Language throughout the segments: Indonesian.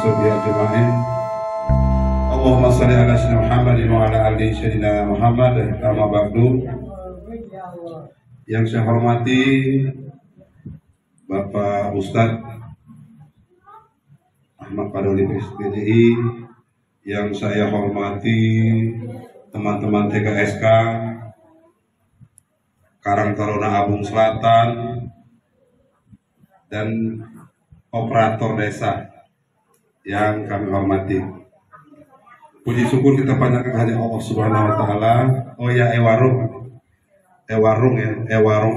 washabihi ajma'in. Allahumma shalli ala sayyidina Muhammadin wa ala ali sayyidina Muhammad. Amma ba'du. Yang saya hormati Bapak Ustadz Ahmad Fadoli SPDI, yang saya hormati teman-teman TKSK Karang Taruna Abung Selatan dan operator desa yang kami hormati. Puji syukur kita panjatkan kehadirat Allah Subhanahu wa taala. Oh ya, Ewarung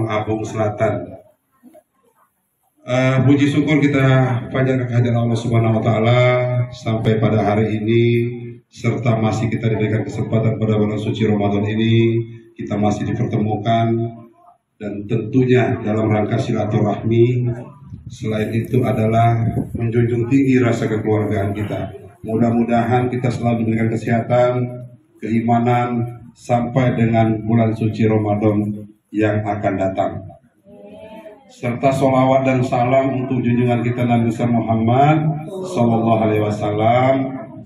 Abung Selatan. Puji syukur kita panjatkan kehadirat Allah Subhanahu wa taala sampai pada hari ini, serta masih kita diberikan kesempatan pada bulan suci Ramadan ini kita masih dipertemukan, dan tentunya dalam rangka silaturahmi. Selain itu adalah menjunjung tinggi rasa kekeluargaan kita. Mudah-mudahan kita selalu diberikan kesehatan, keimanan sampai dengan bulan suci Ramadan yang akan datang. Serta sholawat dan salam untuk junjungan kita Nabi Muhammad Sallallahu Alaihi Wasallam.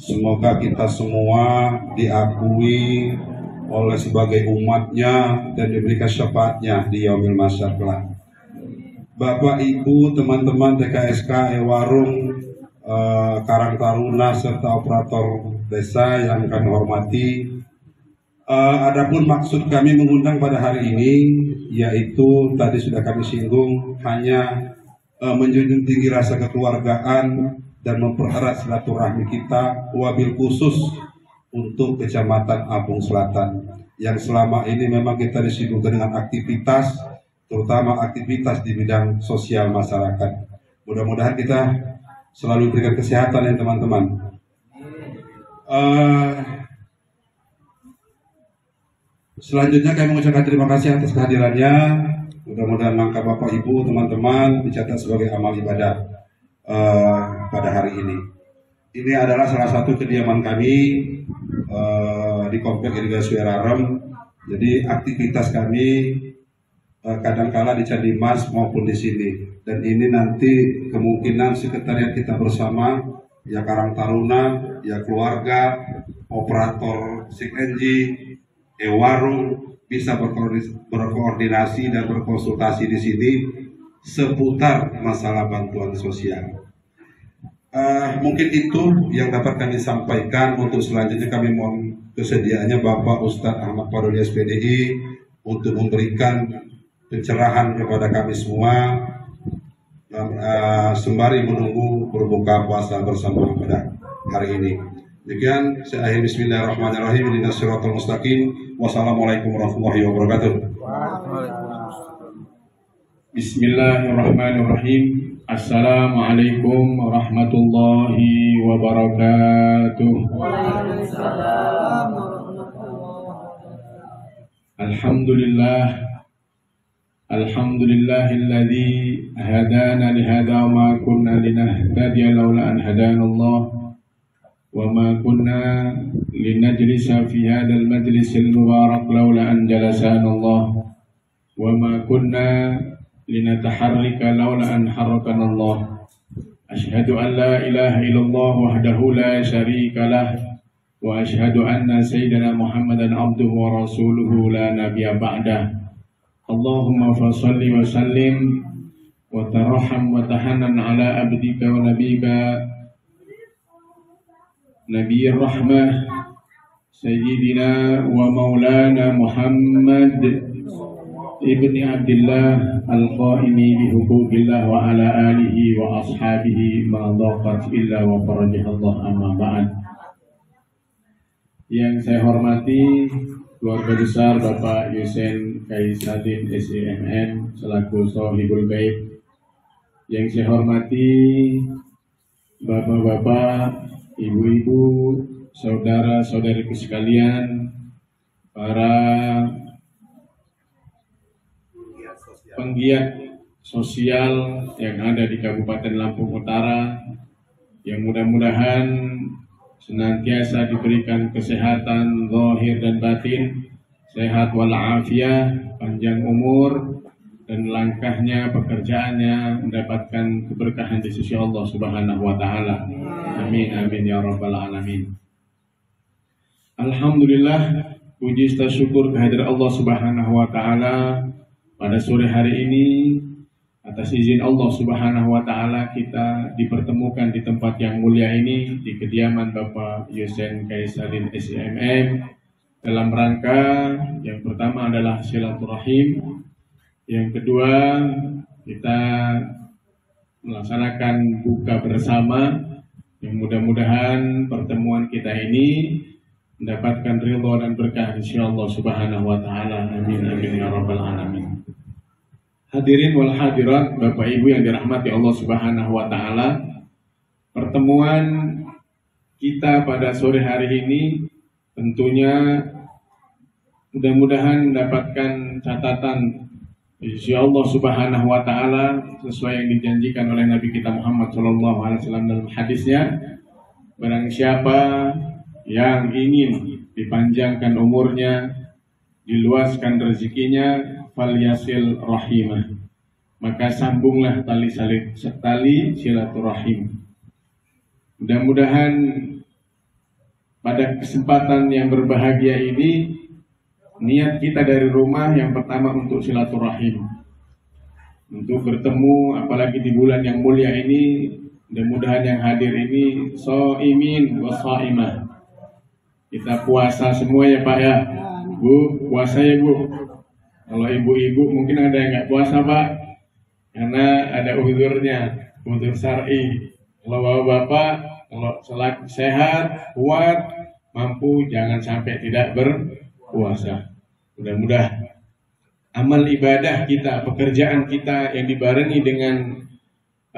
Semoga kita semua diakui oleh sebagai umatnya dan diberikan syafaatnya di yaumil mahsyar kelak. Bapak, Ibu, teman-teman TKSK Ewarung, Karang Taruna serta operator desa yang kami hormati. Adapun maksud kami mengundang pada hari ini, yaitu tadi sudah kami singgung, hanya menjunjung tinggi rasa kekeluargaan dan mempererat silaturahmi kita, wabil khusus untuk Kecamatan Abung Selatan, yang selama ini memang kita disibukkan dengan aktivitas, terutama aktivitas di bidang sosial masyarakat. Mudah-mudahan kita selalu berikan kesehatan ya teman-teman. Selanjutnya kami mengucapkan terima kasih atas kehadirannya. Mudah-mudahan langkah Bapak Ibu teman-teman dicatat sebagai amal ibadah pada hari ini. Ini adalah salah satu kediaman kami di Komplek Irigasi Werarem. Jadi aktivitas kami kadangkala di Candi Mas maupun di sini. Dan ini nanti kemungkinan sekretariat kita bersama, ya Karang Taruna, ya keluarga, operator SIKNJ, Ewarung, bisa berkoordinasi dan berkonsultasi di sini seputar masalah bantuan sosial. Mungkin itu yang dapat kami sampaikan. Untuk selanjutnya kami mohon kesediaannya Bapak Ustadz Ahmad Fadoli SPDI untuk memberikan pencerahan kepada kami semua sembari menunggu berbuka puasa bersama pada hari ini. Demikian saya akhiri bismillahirrahmanirrahim. Ihdinas siratal mustaqim. Wassalamualaikum warahmatullahi wabarakatuh. Bismillahirrahmanirrahim. Assalamualaikum warahmatullahi wabarakatuh. Alhamdulillah. Alhamdulillahilladzi hadana lihada wa ma kunna linahtadiya laula an hadana Allah wa ma kunna linajlisa fi hadzal majlisil mubarak laula an jalasana Allah wa ma kunna linataharrika laula an harrakana Allah. Asyhadu an la ilaha illallah wahdahu la syarika lah wa asyhadu anna sayyidina Muhammadan abduhu wa rasuluhu la nabiyya ba'dah. Allahumma fasalli wa sallim wa taraham wa tahannan ala abdika wa nabika Nabiyyir rahmah Sayyidina wa maulana Muhammad ibni Abdillah al-qaimi bihuquqillah wa ala alihi wa ashabihi ma dhaqat illa wa farajahullah, amma ba'd. Yang saya hormati keluarga besar Bapak Yusen Kaisadin SEMN selaku Sohibul Gaib. Yang saya hormati Bapak-bapak, Ibu-ibu, saudara-saudariku sekalian, para penggiat sosial yang ada di Kabupaten Lampung Utara, yang mudah-mudahan senantiasa diberikan kesehatan zahir dan batin, sehat walafiat, panjang umur, dan langkahnya, pekerjaannya mendapatkan keberkahan di sisi Allah Subhanahu wa taala. Amin amin ya rabbal alamin. Alhamdulillah, puji serta syukur kehadirat Allah Subhanahu wa taala pada sore hari ini. Atas izin Allah Subhanahu wa taala kita dipertemukan di tempat yang mulia ini, di kediaman Bapak Yusen Kaisalin SIMM, dalam rangka yang pertama adalah silaturahim, yang kedua kita melaksanakan buka bersama, yang mudah-mudahan pertemuan kita ini mendapatkan ridha dan berkah insyaallah Subhanahu wa taala. Amin amin ya rabbal alamin. Hadirin wal hadirat, Bapak Ibu yang dirahmati Allah Subhanahu wa taala, pertemuan kita pada sore hari ini tentunya mudah-mudahan mendapatkan catatan insyaallah Subhanahu wa taala sesuai yang dijanjikan oleh Nabi kita Muhammad sallallahu alaihi wasallam dalam hadisnya. Barang siapa yang ingin dipanjangkan umurnya, diluaskan rezekinya, falyasil rahimah, maka sambunglah tali silaturahim. Mudah-mudahan pada kesempatan yang berbahagia ini, niat kita dari rumah yang pertama untuk silaturahim, untuk bertemu, apalagi di bulan yang mulia ini. Mudah-mudahan yang hadir ini shaimin wa shaimah. Kita puasa semua ya Pak ya, Bu, puasa ya Bu. Kalau ibu-ibu mungkin ada yang nggak puasa Pak, karena ada uzurnya, uzur syar'i. Kalau bapak-bapak, kalau sehat, kuat, mampu, jangan sampai tidak berpuasa. Mudah-mudahan amal ibadah kita, pekerjaan kita yang dibarengi dengan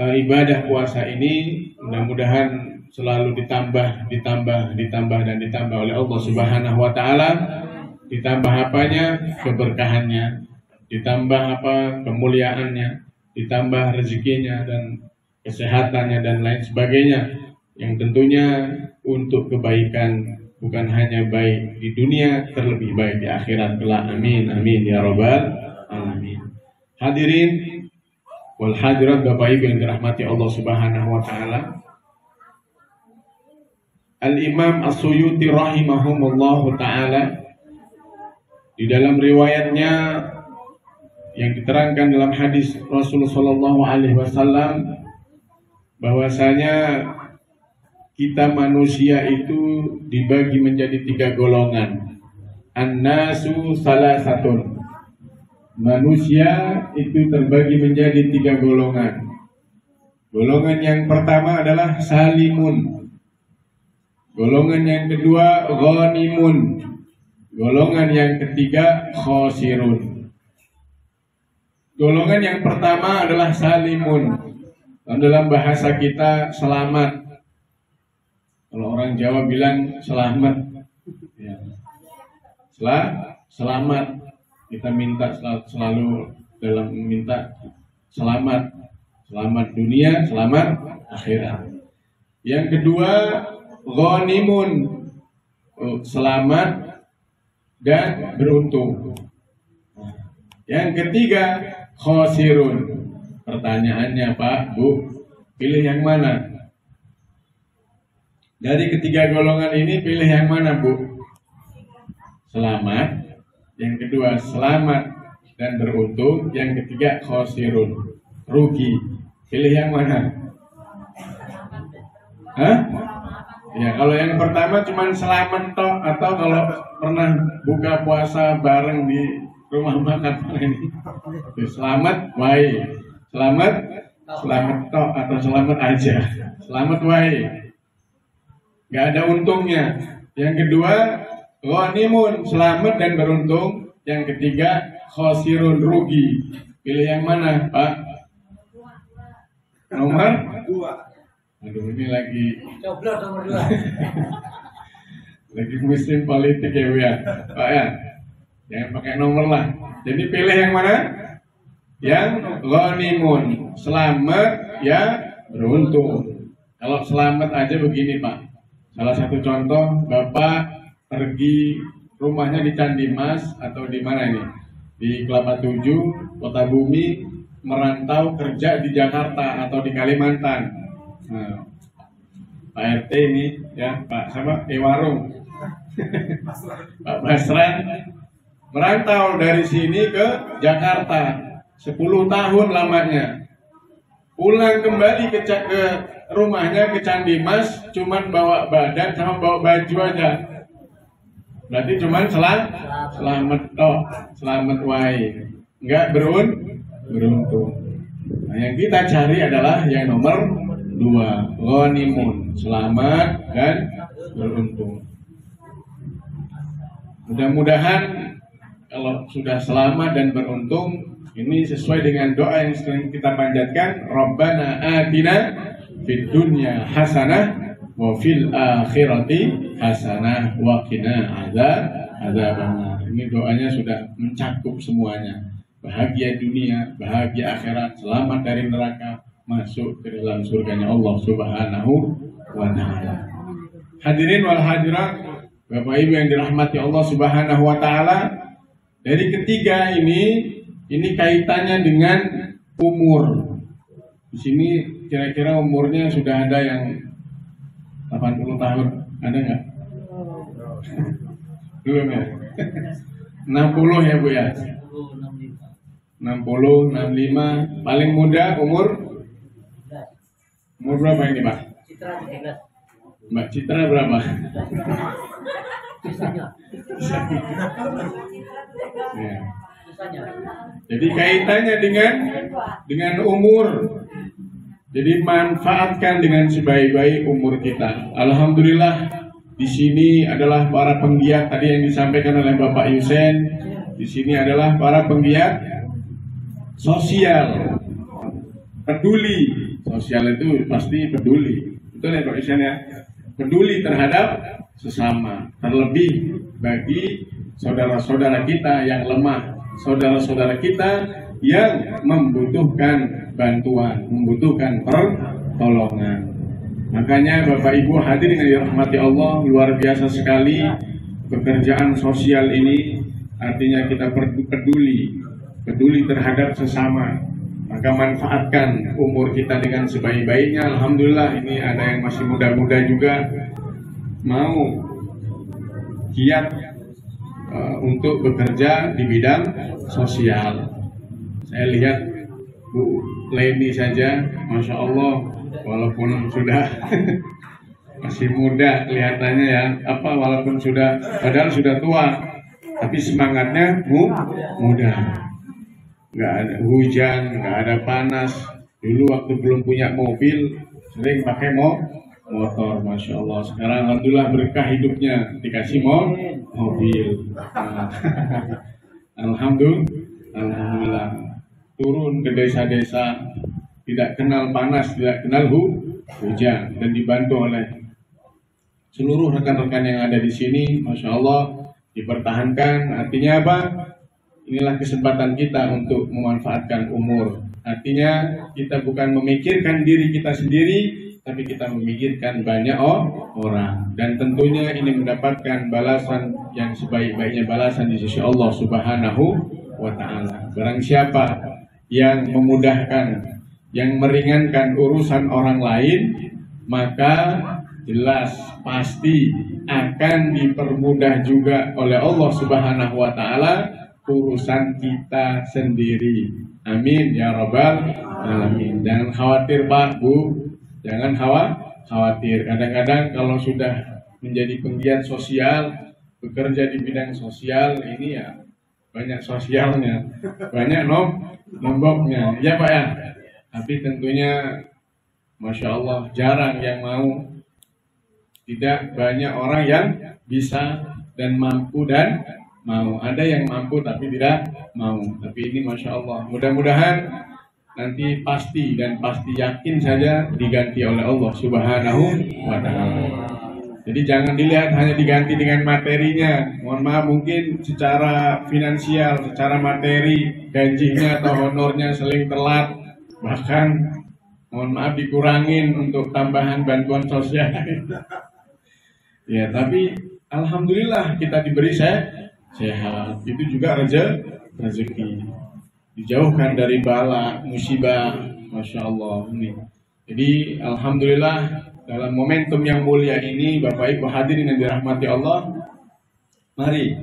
ibadah puasa ini, mudah-mudahan selalu ditambah oleh Allah Subhanahu wa taala. Ditambah apanya? Keberkahannya, ditambah apa? Kemuliaannya, ditambah rezekinya dan kesehatannya dan lain sebagainya, yang tentunya untuk kebaikan, bukan hanya baik di dunia, terlebih baik di akhirat kelak. Amin amin ya rabbal alamin. Hadirin wal hadirat, Bapak Ibu yang dirahmati Allah Subhanahu wa taala, Al-Imam As-Suyuti rahimahumullahu taala di dalam riwayatnya yang diterangkan dalam hadis Rasulullah Shallallahu Alaihi Wasallam, bahwasanya kita manusia itu dibagi menjadi 3 golongan. An-nasu salasatun. Manusia itu terbagi menjadi 3 golongan. Golongan yang pertama adalah salimun. Golongan yang kedua ghanimun. Golongan yang ketiga khosirun. Golongan yang pertama adalah salimun. Dalam bahasa kita selamat. Kalau orang Jawa bilang selamat, ya. Selamat. Kita minta selalu dalam minta selamat. Selamat dunia, selamat akhirat. Yang kedua ghanimun. Selamat dan beruntung. Yang ketiga khosirun. Pertanyaannya Pak, Bu, pilih yang mana? Dari ketiga golongan ini pilih yang mana Bu? Selamat. Yang kedua selamat dan beruntung. Yang ketiga khosirun, rugi. Pilih yang mana? Hah? Ya, kalau yang pertama cuma selamat toh, atau kalau pernah buka puasa bareng di rumah makan ini, selamat wae, selamat toh, atau selamat aja, selamat wae, nggak ada untungnya. Yang kedua ghanimun, selamat dan beruntung. Yang ketiga khosirun, rugi. Pilih yang mana Pak? Nomor 2. Aduh, ini lagi coblos nomor 2. Lagi musim politik ya Bu ya, Pak ya. Jangan pakai nomor lah. Jadi pilih yang mana? Yang ghanimun, selamat ya beruntung. Kalau selamat aja begini Pak. Salah satu contoh, Bapak pergi rumahnya di Candi Mas atau di mana ini? Di Kelapa 7, Kota Bumi, merantau kerja di Jakarta atau di Kalimantan. Nah, Pak Pak RT ini ya, Pak sama Warung, Pak Basran merantau dari sini ke Jakarta 10 tahun lamanya. Pulang kembali ke rumahnya ke Candi Mas cuman bawa badan sama bawa baju aja. Berarti cuman selamat selamat wae. Enggak beruntung. Nah, yang kita cari adalah yang nomor 2, ghanimun, selamat dan beruntung. Mudah-mudahan kalau sudah selamat dan beruntung, ini sesuai dengan doa yang sering kita panjatkan, Rabbana atina fid dunya hasanah wa fil akhirati hasanah wa qina adzabannar. Ini doanya sudah mencakup semuanya. Bahagia dunia, bahagia akhirat, selamat dari neraka, masuk ke dalam surganya Allah Subhanahu wa ta'ala. Hadirin wal hadirat, Bapak Ibu yang dirahmati Allah Subhanahu wa ta'ala, dari ketiga ini kaitannya dengan umur. Di sini kira-kira umurnya sudah ada yang 80 tahun, ada nggak? Belum ya? 60 ya Bu ya? 60, 65, paling muda umur berapa ini Pak? Mbak Citra berapa? Ya. Jadi kaitannya dengan umur. Jadi manfaatkan dengan sebaik-baik umur kita. Alhamdulillah di sini adalah para penggiat tadi yang disampaikan oleh Bapak Yusen. Di sini adalah para penggiat sosial, peduli. Sosial itu pasti peduli, betul ya Pak Yusen ya? Peduli terhadap sesama, terlebih bagi saudara-saudara kita yang lemah, saudara-saudara kita yang membutuhkan bantuan, membutuhkan pertolongan. Makanya Bapak Ibu hadirin yang dirahmati Allah, luar biasa sekali pekerjaan sosial ini. Artinya kita peduli terhadap sesama. Maka manfaatkan umur kita dengan sebaik-baiknya. Alhamdulillah ini ada yang masih muda-muda juga mau giat untuk bekerja di bidang sosial. Saya lihat Bu Leni saja, Masya Allah, walaupun sudah masih muda kelihatannya ya, walaupun padahal sudah tua, tapi semangatnya muda. Nggak ada hujan, nggak ada panas. Dulu waktu belum punya mobil, sering pakai motor, Masya Allah. Sekarang alhamdulillah berkah hidupnya, dikasih mobil. Alhamdulillah. Turun ke desa-desa, tidak kenal panas, tidak kenal hujan, dan dibantu oleh seluruh rekan-rekan yang ada di sini. Masya Allah, dipertahankan. Artinya apa? Inilah kesempatan kita untuk memanfaatkan umur. Artinya kita bukan memikirkan diri kita sendiri, tapi kita memikirkan banyak orang. Dan tentunya ini mendapatkan balasan yang sebaik-baiknya balasan di sisi Allah Subhanahu wa ta'ala. Barang siapa yang memudahkan, yang meringankan urusan orang lain, maka jelas pasti akan dipermudah juga oleh Allah Subhanahu wa ta'ala urusan kita sendiri. Amin ya rabbal alamin. Jangan khawatir Pak, Bu, jangan khawatir. Kadang-kadang kalau sudah menjadi penggiat sosial, bekerja di bidang sosial, ini ya banyak sosialnya, banyak nomboknya, ya Pak ya. Tapi tentunya Masya Allah jarang yang mau. Tidak banyak orang yang bisa dan mampu dan mau. Ada yang mampu tapi tidak mau. Tapi ini Masya Allah, mudah-mudahan nanti pasti yakin saja diganti oleh Allah Subhanahu wa ta'ala. Jadi jangan dilihat hanya diganti dengan materinya. Mohon maaf, mungkin secara finansial, secara materi, gajinya atau honornya seling telat, bahkan mohon maaf dikurangin untuk tambahan bantuan sosial. Ya, tapi alhamdulillah kita diberi sehat. Itu juga rezeki. Dijauhkan dari bala, musibah, Masya Allah. Jadi alhamdulillah dalam momentum yang mulia ini, Bapak Ibu hadirin yang dirahmati Allah, mari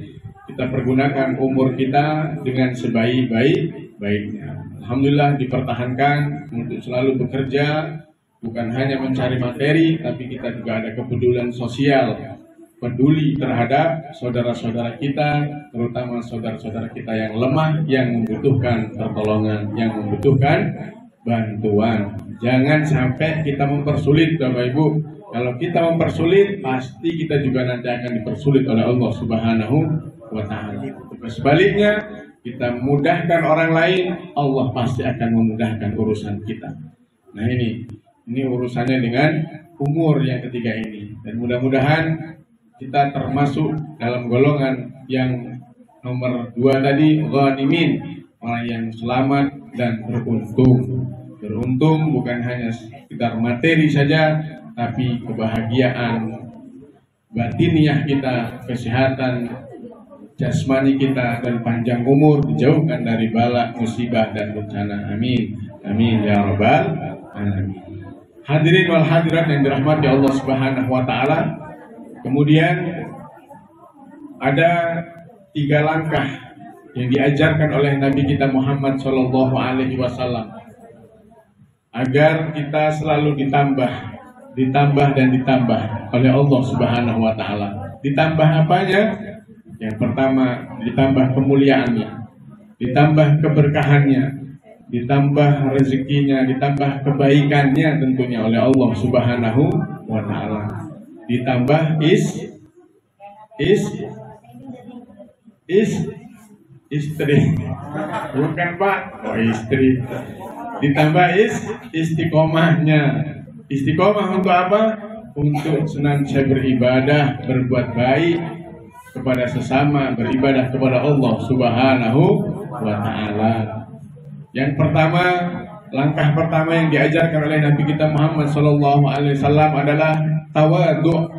kita pergunakan umur kita dengan sebaik-baiknya. Alhamdulillah dipertahankan untuk selalu bekerja, bukan hanya mencari materi, tapi kita juga ada kepedulian sosial, peduli terhadap saudara-saudara kita, terutama saudara-saudara kita yang lemah, yang membutuhkan pertolongan, yang membutuhkan bantuan. Jangan sampai kita mempersulit, Bapak Ibu. Kalau kita mempersulit, pasti kita juga nanti akan dipersulit oleh Allah Subhanahu wa Ta'ala. Sebaliknya, kita mudahkan orang lain, Allah pasti akan memudahkan urusan kita. Nah, ini urusannya dengan umur yang ketiga ini. Dan mudah-mudahan kita termasuk dalam golongan yang nomor 2 tadi, ghanimin, orang yang selamat dan beruntung. Beruntung bukan hanya sekedar materi saja, tapi kebahagiaan batiniah kita, kesehatan jasmani kita, dan panjang umur, dijauhkan dari bala, musibah, dan bencana. Amin. Amin ya rabbal alamin. Hadirin wal hadirat yang dirahmati Allah Subhanahu wa Ta'ala. Kemudian ada 3 langkah yang diajarkan oleh Nabi kita Muhammad Shallallahu Alaihi Wasallam agar kita selalu ditambah dan ditambah oleh Allah Subhanahu wa Ta'ala. Ditambah apanya? Yang pertama, ditambah kemuliaannya, ditambah keberkahannya, ditambah rezekinya, ditambah kebaikannya tentunya oleh Allah Subhanahu wa Ta'ala. Ditambah istri. Bukan Pak, oh istri. Ditambah istiqomahnya. Istiqomah untuk apa? Untuk senantiasa beribadah, berbuat baik kepada sesama, beribadah kepada Allah Subhanahu wa Ta'ala. Yang pertama, langkah pertama yang diajarkan oleh Nabi kita Muhammad Sallallahu Alaihi Wasallam adalah tawadhu.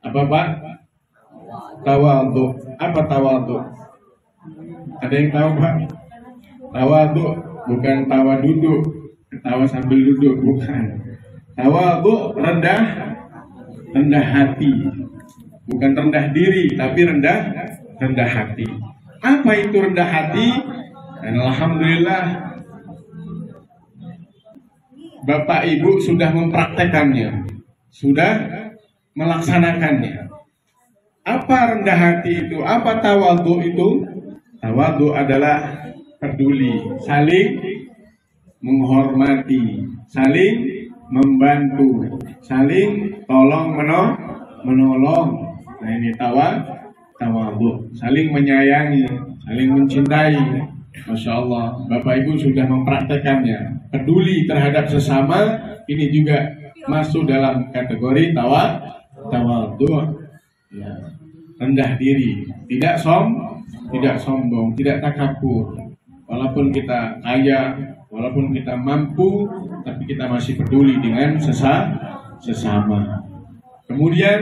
Apa Pak? Tawadhu. Apa tawadhu? Ada yang tahu Pak? Tawadhu bukan tawa duduk, tawa sambil duduk, bukan. Tawadhu rendah hati, bukan rendah diri, tapi rendah hati. Apa itu rendah hati? Dan alhamdulillah Bapak Ibu sudah mempraktekannya, sudah melaksanakannya. Apa rendah hati itu? Apa tawadhu itu? Tawadhu adalah peduli, saling menghormati, saling membantu, saling tolong menolong. Nah ini tawadhu, saling menyayangi, saling mencintai. Masya Allah, Bapak Ibu sudah mempraktekannya. Peduli terhadap sesama ini juga masuk dalam kategori tawadhu. Ya. Rendah diri, tidak sombong, tidak takabur. Walaupun kita kaya, walaupun kita mampu, tapi kita masih peduli dengan sesama. Kemudian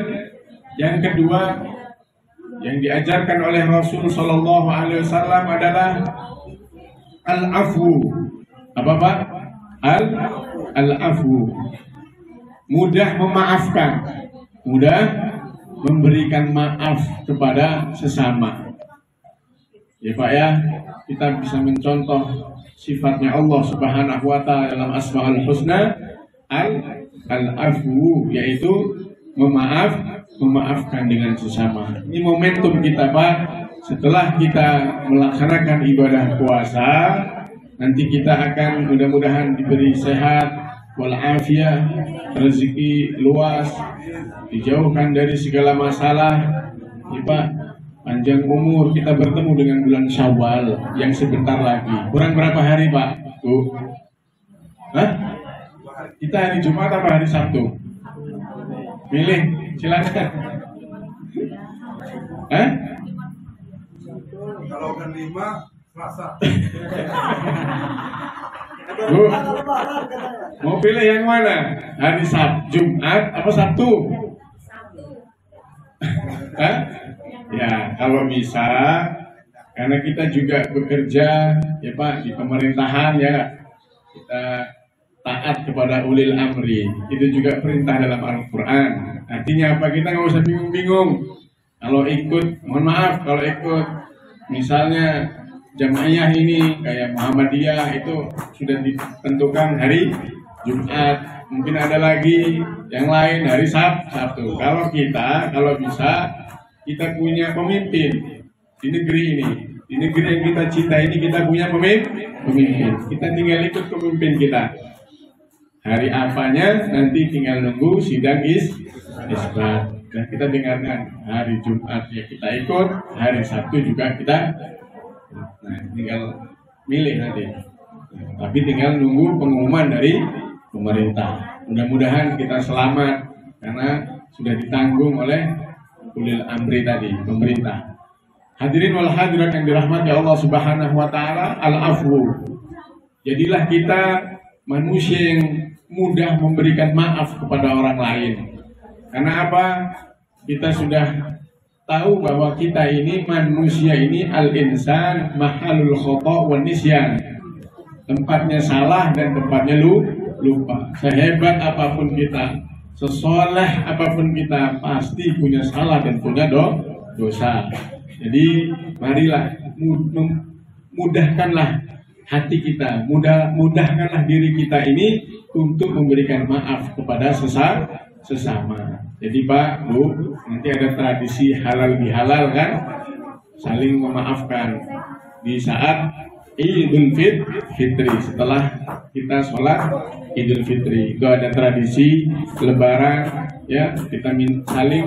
yang kedua yang diajarkan oleh Rasul Shallallahu Alaihi Wasallam adalah al-afu. Apa Pak? Al-afu. Mudah memaafkan, mudah memberikan maaf kepada sesama. Ya Pak ya, kita bisa mencontoh sifatnya Allah Subhanahu wa Ta'ala dalam Asmaul Husna, al-afu, yaitu memaafkan dengan sesama. Ini momentum kita Pak, setelah kita melaksanakan ibadah puasa, nanti kita akan mudah-mudahan diberi sehat walafiat, rezeki luas, dijauhkan dari segala masalah. Ya Pak, panjang umur, kita bertemu dengan bulan Syawal yang sebentar lagi. Kurang berapa hari Pak? Tuh. Hah? Kita hari Jumat apa hari Sabtu? Milih, silakan. Hah? Kalau kan 5, Selasa. Bu, mau pilih yang mana? Hari Jumat apa Sabtu? Hah? Ya, kalau bisa, karena kita juga bekerja ya Pak di pemerintahan ya, kita taat kepada ulil amri. Itu juga perintah dalam Al-Quran. Artinya apa? Kita nggak usah bingung-bingung. Kalau ikut, mohon maaf, kalau ikut misalnya jamaah ini kayak Muhammadiyah itu sudah ditentukan hari Jumat. Mungkin ada lagi yang lain hari Sabtu. Kalau bisa kita punya pemimpin di negeri ini. Di negeri yang kita cinta ini kita punya pemimpin. Kita tinggal ikut pemimpin kita. Hari apanya nanti tinggal nunggu sidang isbat. Dan kita dengarkan hari Jumat ya kita ikut, hari Sabtu juga kita. Nah, tinggal milih nanti. Tapi tinggal nunggu pengumuman dari pemerintah. Mudah-mudahan kita selamat karena sudah ditanggung oleh ulil amri tadi, pemerintah. Hadirin wal hadirat yang dirahmati Allah Subhanahu wa taala, al-afwu. Jadilah kita manusia yang mudah memberikan maaf kepada orang lain. Karena apa? Kita sudah tahu bahwa kita ini manusia ini al-insan mahalul khata' wan nisyan. Tempatnya salah dan tempatnya lupa. Sehebat apapun kita, sesoleh apapun kita, pasti punya salah dan punya dosa. Jadi marilah mudahkanlah hati kita, mudahkanlah diri kita ini untuk memberikan maaf kepada sesama. Jadi Pak, Bu, nanti ada tradisi halal bihalal kan, saling memaafkan di saat Idul Fitri, setelah kita sholat Idul Fitri. Itu ada tradisi Lebaran, ya kita saling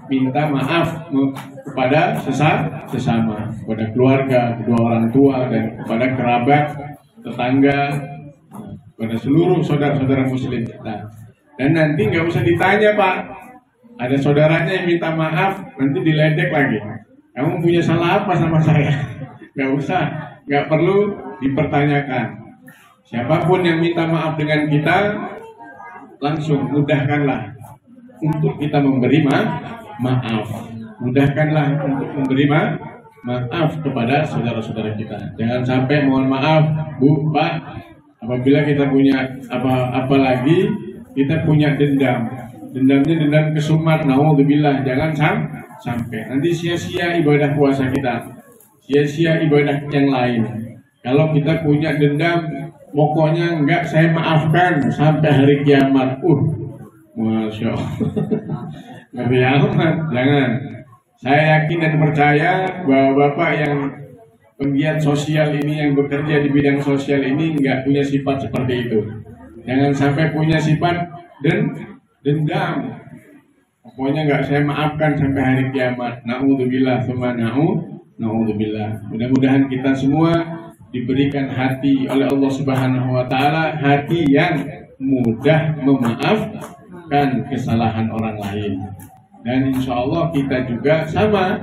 minta maaf kepada sesama, kepada keluarga, kedua orang tua dan kepada kerabat, tetangga, kepada seluruh saudara-saudara Muslim kita. Dan nanti nggak usah ditanya Pak, ada saudaranya yang minta maaf, nanti diledek lagi. Kamu punya salah apa sama saya? Nggak usah, nggak perlu dipertanyakan. Siapapun yang minta maaf dengan kita, langsung mudahkanlah untuk kita memberi maaf. Mudahkanlah untuk memberi maaf kepada saudara-saudara kita. Jangan sampai mohon maaf, Bu, Pak, apabila kita punya apa lagi, kita punya dendam. Dendamnya dendam kesumat, naudzubillah. Jangan sampai nanti sia-sia ibadah puasa kita, sia-sia ibadah yang lain. Kalau kita punya dendam, pokoknya enggak saya maafkan sampai hari kiamat. Masya Allah. Ngeri amat. Jangan. Saya yakin dan percaya bahwa Bapak yang penggiat sosial ini, yang bekerja di bidang sosial ini enggak punya sifat seperti itu. Jangan sampai punya sifat dendam. Pokoknya enggak saya maafkan sampai hari kiamat. Na'udzubillah tsumma na'udzubillah. Mudah-mudahan kita semua diberikan hati oleh Allah Subhanahu wa taala, hati yang mudah memaafkan kesalahan orang lain. Dan insya Allah kita juga sama.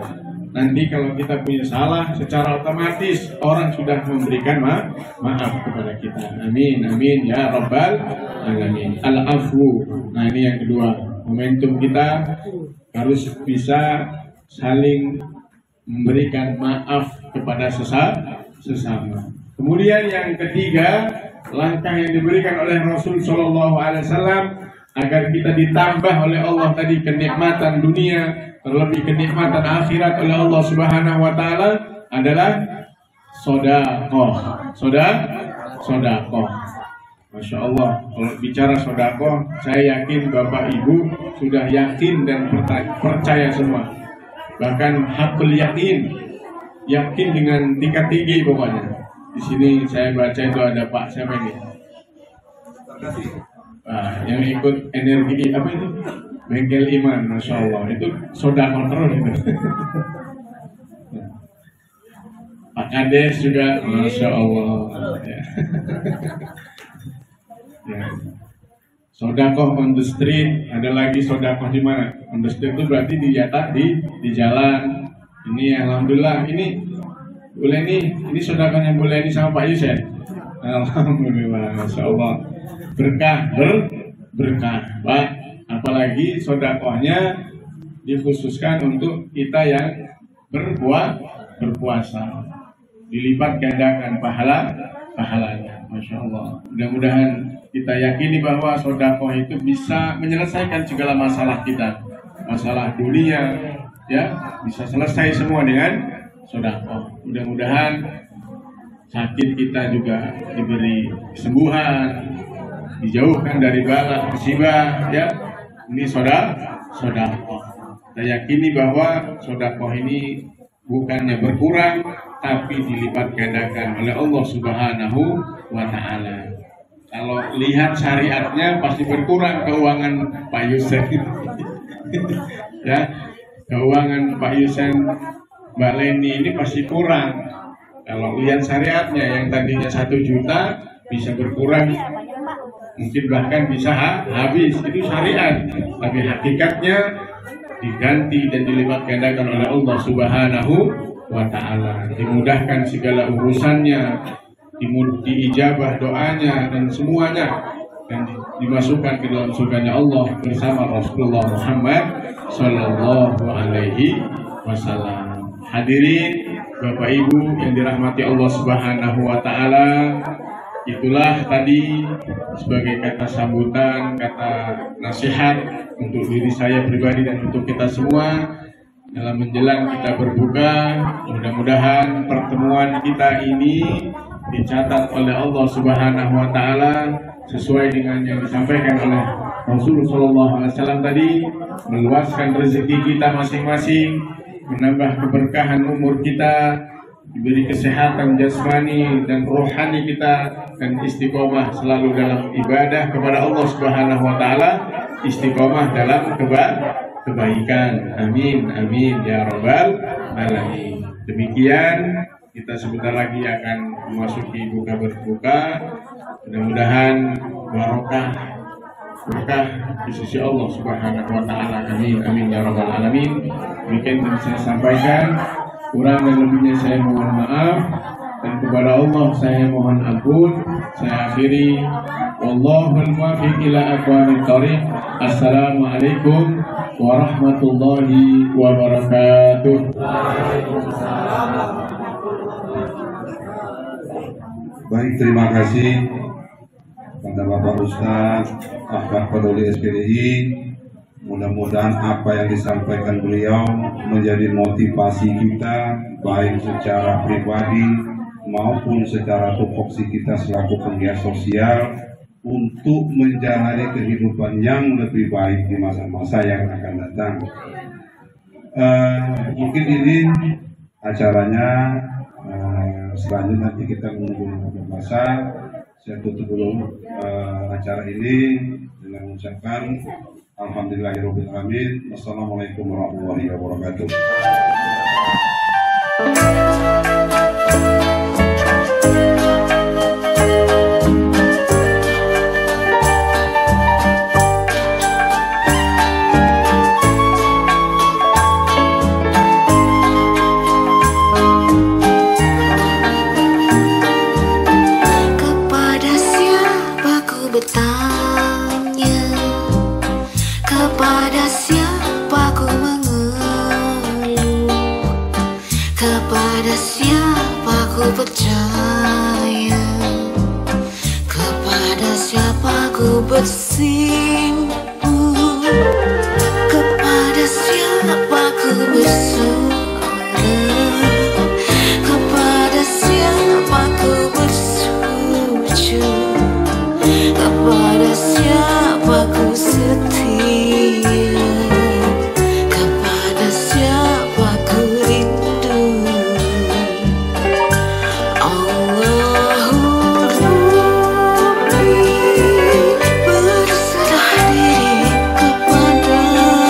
Nanti kalau kita punya salah, secara otomatis orang sudah memberikan maaf kepada kita. Amin, amin ya rabbal alamin. Al-afwu. Nah ini yang kedua, momentum kita harus bisa saling memberikan maaf kepada sesama. Kemudian yang ketiga, langkah yang diberikan oleh Rasul Shallallahu Alaihi Wasallam agar kita ditambah oleh Allah tadi kenikmatan dunia, terlebih kenikmatan akhirat oleh Allah Subhanahu Wa Taala adalah sodakoh. Sodakoh. Masya Allah. Kalau bicara sodakoh, saya yakin Bapak Ibu sudah yakin dan percaya semua. Bahkan hakul yakin dengan tingkat tinggi pokoknya. Di sini saya baca itu ada Pak siapa ini? Yang ikut energi apa itu? Bengkel iman, Masya Allah. Itu sodakoh terus itu. Pak Kades juga, Masya Allah. Ya. Sodakoh on the street, ada lagi sodakoh di mana? On the street itu berarti di jalan. Ini alhamdulillah, ini boleh ini sodakohnya boleh ini sama Pak Yus ya. Alhamdulillah, Masya Allah. Berkah, Pak. Apalagi sodakohnya dikhususkan untuk kita yang berpuasa. Dilipat gandakan pahalanya, Masya Allah. Mudah-mudahan Kita yakini bahwa sedekah itu bisa menyelesaikan segala masalah kita, masalah dunia, ya bisa selesai semua dengan sedekah. Mudah-mudahan sakit kita juga diberi kesembuhan, dijauhkan dari bala musibah, ya. Ini sedekah. Kita yakini bahwa sedekah ini bukannya berkurang, tapi dilipat gandakan oleh Allah Subhanahu wa Ta'ala. Kalau lihat syariatnya pasti berkurang keuangan Pak Yusen. Ya, keuangan Pak Yusen, Mbak Leni ini pasti kurang. Kalau lihat syariatnya yang tadinya 1 juta bisa berkurang, mungkin bahkan bisa habis. Itu syariat, tapi hakikatnya diganti dan dilipat gandakan oleh Allah Subhanahu wa Ta'ala. Dimudahkan segala urusannya, diijabah doanya dan semuanya, dan dimasukkan ke dalam surganya Allah bersama Rasulullah Muhammad Sallallahu Alaihi Wasallam. Hadirin Bapak Ibu yang dirahmati Allah Subhanahu wa Ta'ala, itulah tadi sebagai kata sambutan, kata nasihat untuk diri saya pribadi dan untuk kita semua dalam menjelang kita berbuka. Mudah-mudahan pertemuan kita ini dicatat oleh Allah Subhanahu wa Ta'ala sesuai dengan yang disampaikan oleh Rasulullah SAW tadi, meluaskan rezeki kita masing-masing, menambah keberkahan umur kita, diberi kesehatan jasmani dan rohani kita, dan istiqomah selalu dalam ibadah kepada Allah Subhanahu wa Ta'ala, istiqomah dalam kebaikan. Amin amin ya rabbal alamin. Demikian, kita sebentar lagi akan memasuki buka berbuka. Mudah-mudahan berkah di sisi Allah Subhanahu wa Ta'ala. Amin amin ya rabbal alamin. Demikian yang saya sampaikan, kurang dan lebihnya saya mohon maaf, dan kepada Allah saya mohon ampun. Saya akhiri, wallahul muwaffiq ila aqwamit thoriq. Assalamualaikum warahmatullahi wabarakatuh. Baik, terima kasih pada Bapak Ustadz Ahmad Fadoli SPDI. Mudah-mudahan apa yang disampaikan beliau menjadi motivasi kita, baik secara pribadi maupun secara tupoksi kita selaku penggiat sosial, untuk menjalani kehidupan yang lebih baik di masa-masa yang akan datang. Mungkin ini acaranya, selanjutnya nanti kita menunggu masa. Saya tutup dulu acara ini dengan mengucapkan alhamdulillahirobbilalamin. Wassalamualaikum warahmatullahi wabarakatuh. Kepada siapa ku mengeluh, kepada siapa ku percaya, kepada siapa ku bersimpuh, kepada siapa ku bersuara, kepada siapa ku bersujud, kepada siapa ku setia, kepada siapa ku rindu. Allahu Rabbi, berserah diri kepadamu.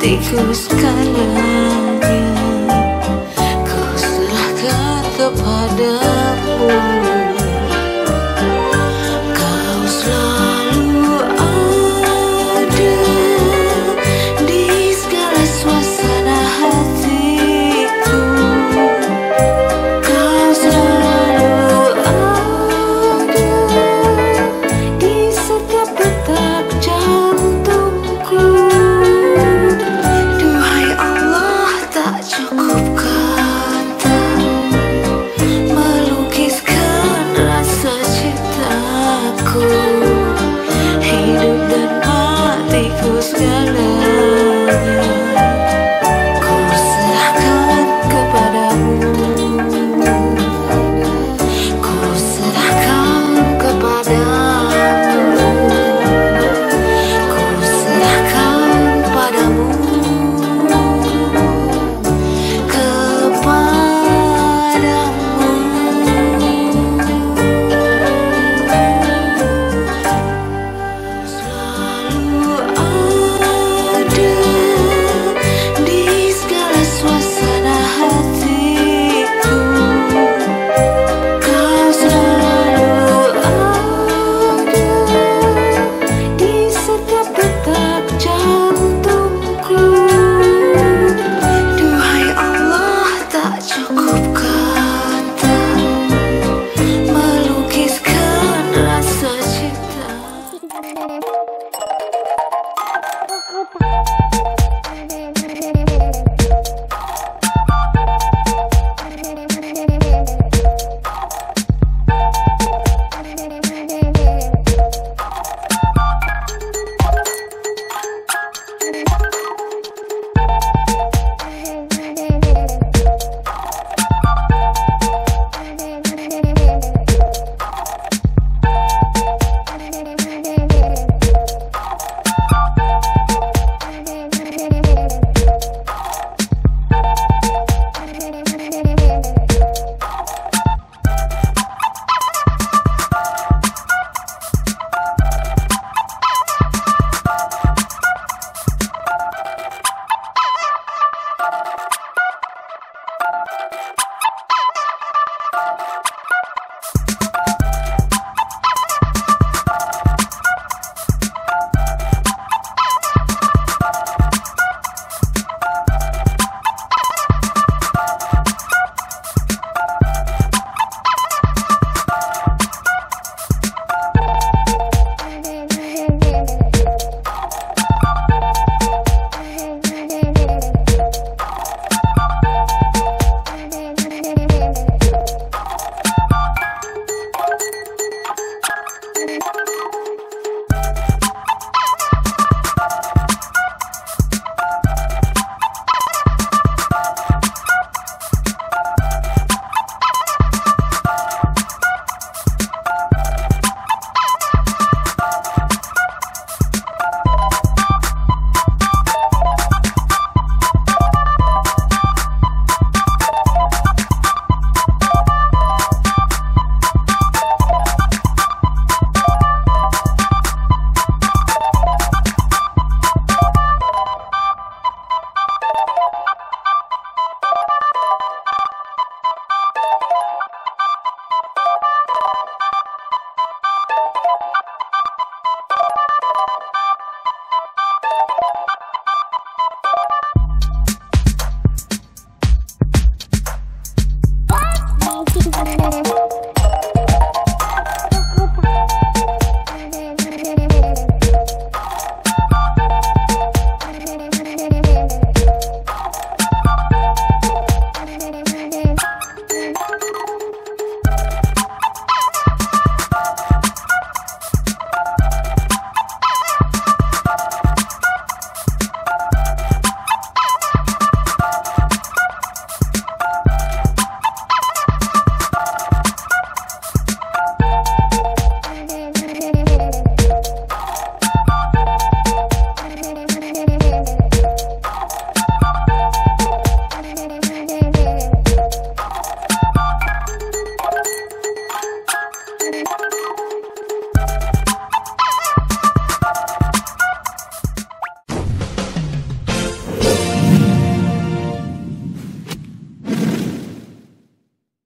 hatiku segalanya ku serahkan kepadamu. Kau selalu ada di segala suasana hatiku. Kau selalu ada di setiap detak jantungku. Duhai Allah, tak cukup kata melukiskan rasa cintaku. Hidup dan matiku sekarang